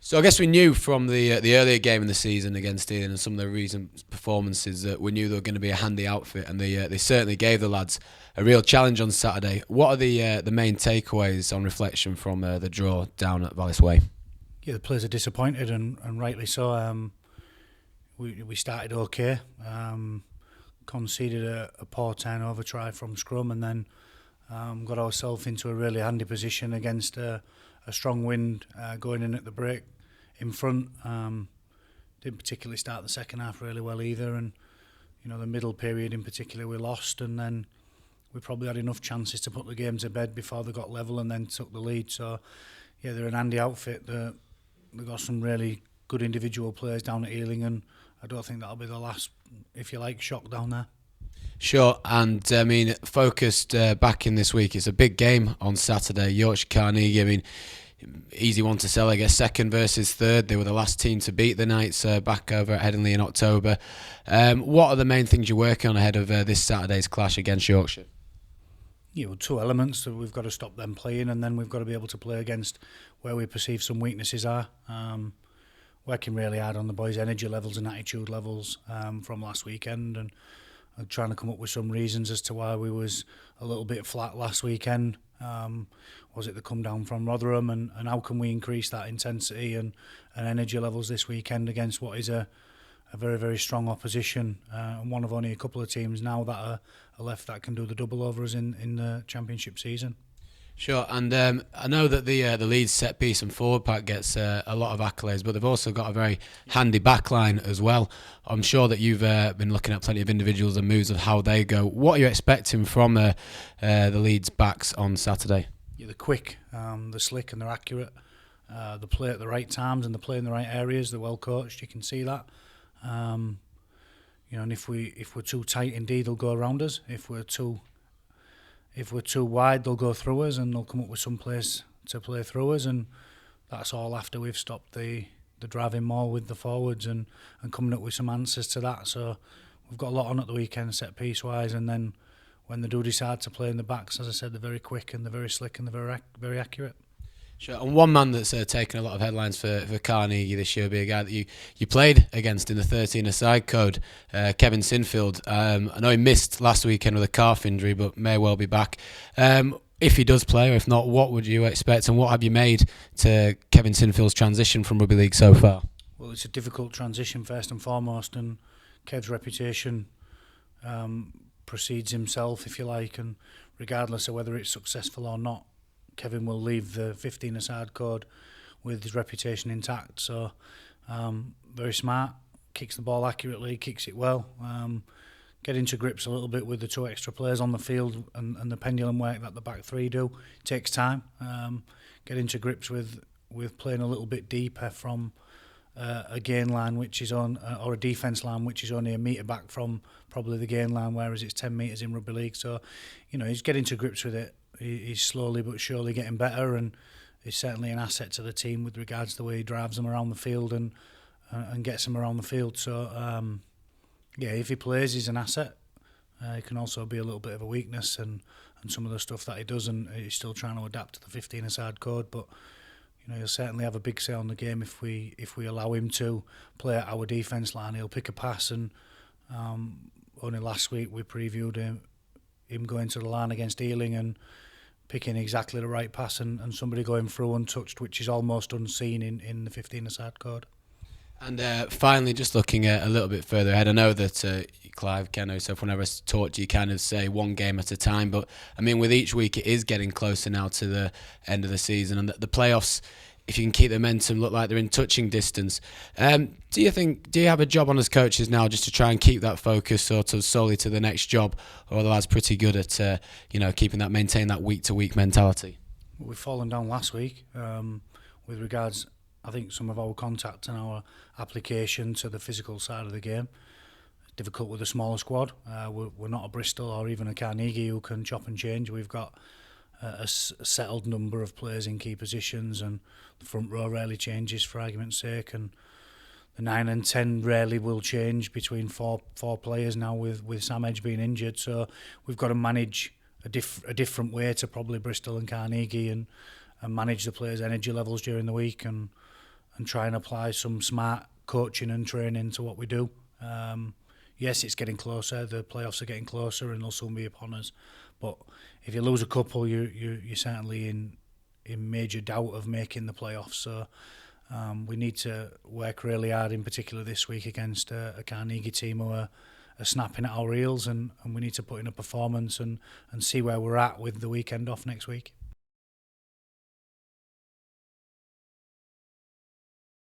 So I guess we knew from the earlier game in the season against Ealing and some of the recent performances that we knew they were going to be a handy outfit, and they certainly gave the lads a real challenge on Saturday. What are the main takeaways on reflection from the draw down at Vallis Way? Yeah, the players are disappointed, and rightly so. We started okay, conceded a poor turnover try from scrum, and then got ourselves into a really handy position against a strong wind going in at the break in front. Didn't particularly start the second half really well either, and the middle period in particular we lost, and then we probably had enough chances to put the game to bed before they got level and then took the lead. So yeah, they're an handy outfit. They've got some really good individual players down at Ealing, and I don't think that'll be the last, if you like, shock down there. Sure, and I mean, focused back in this week, it's a big game on Saturday, Yorkshire Carnegie. I mean, easy one to sell, I guess, second versus third. They were the last team to beat the Knights back over at Headingley in October. What are the main things you're working on ahead of this Saturday's clash against Yorkshire? Two elements. So we've got to stop them playing, and then we've got to be able to play against where we perceive some weaknesses are. Working really hard on the boys' energy levels and attitude levels from last weekend, and trying to come up with some reasons as to why we was a little bit flat last weekend. Was it the come down from Rotherham, and how can we increase that intensity and energy levels this weekend against what is a very, very strong opposition, and one of only a couple of teams now that are left that can do the double over us in the championship season. Sure, and I know that the Leeds set piece and forward pack gets a lot of accolades, but they've also got a very handy backline as well. I'm sure that you've been looking at plenty of individuals and moves of how they go. What are you expecting from the Leeds backs on Saturday? Yeah, they're quick, they're slick, and they're accurate. They play at the right times and they play in the right areas. They're well coached. You can see that. And if we're too tight, indeed, they'll go around us. If we're too wide, they'll go through us, and they'll come up with some place to play through us, and that's all after we've stopped the driving more with the forwards and coming up with some answers to that. So we've got a lot on at the weekend, set piece wise, and then when they do decide to play in the backs, as I said, they're very quick and they're very slick and they're very very accurate. Sure. And one man that's taken a lot of headlines for Carnegie this year will be a guy that you played against in the 13-a-side code, Kevin Sinfield. I know he missed last weekend with a calf injury, but may well be back. If he does play, or if not, what would you expect, and what have you made to Kevin Sinfield's transition from rugby league so far? Well, it's a difficult transition first and foremost, and Kev's reputation precedes himself, if you like, and regardless of whether it's successful or not, Kevin will leave the 15-a-side code with his reputation intact. So very smart, kicks the ball accurately, kicks it well, getting to grips a little bit with the two extra players on the field and the pendulum work that the back three do. It takes time. Getting to grips with playing a little bit deeper from a gain line which is on, or a defence line which is only a metre back from probably the gain line, whereas it's 10 metres in rugby league. So he's getting to grips with it. He's slowly but surely getting better, and he's certainly an asset to the team with regards to the way he drives them around the field and gets them around the field. So if he plays, he's an asset. It can also be a little bit of a weakness, and some of the stuff that he does, and he's still trying to adapt to the 15-a-side code. But he'll certainly have a big say on the game if we allow him to play at our defence line. He'll pick a pass, and only last week we previewed him going to the line against Ealing and picking exactly the right pass, and somebody going through untouched, which is almost unseen in the 15-a-side code. And finally, just looking a little bit further ahead, I know that Clive, Ken, yourself, whenever I talk to you, kind of say one game at a time, but I mean, with each week, it is getting closer now to the end of the season, and the playoffs, if you can keep the momentum, look like they're in touching distance. Do you have a job on as coaches now just to try and keep that focus sort of solely to the next job, or are the lads pretty good at maintain that week to week mentality? Well, we've fallen down last week with regards, I think, some of our contact and our application to the physical side of the game. It's difficult with a smaller squad. We're not a Bristol or even a Carnegie who can chop and change. We've got a settled number of players in key positions, and the front row rarely changes, for argument's sake, and the 9 and 10 rarely will change between four players now with Sam Edge being injured. So we've got to manage a different way to probably Bristol and Carnegie, and manage the players' energy levels during the week, and and try and apply some smart coaching and training to what we do. Yes, it's getting closer. The playoffs are getting closer, and they'll soon be upon us. But if you lose a couple, you're certainly in major doubt of making the playoffs. So we need to work really hard, in particular this week against a Carnegie team who are snapping at our heels, and we need to put in a performance and see where we're at with the weekend off next week.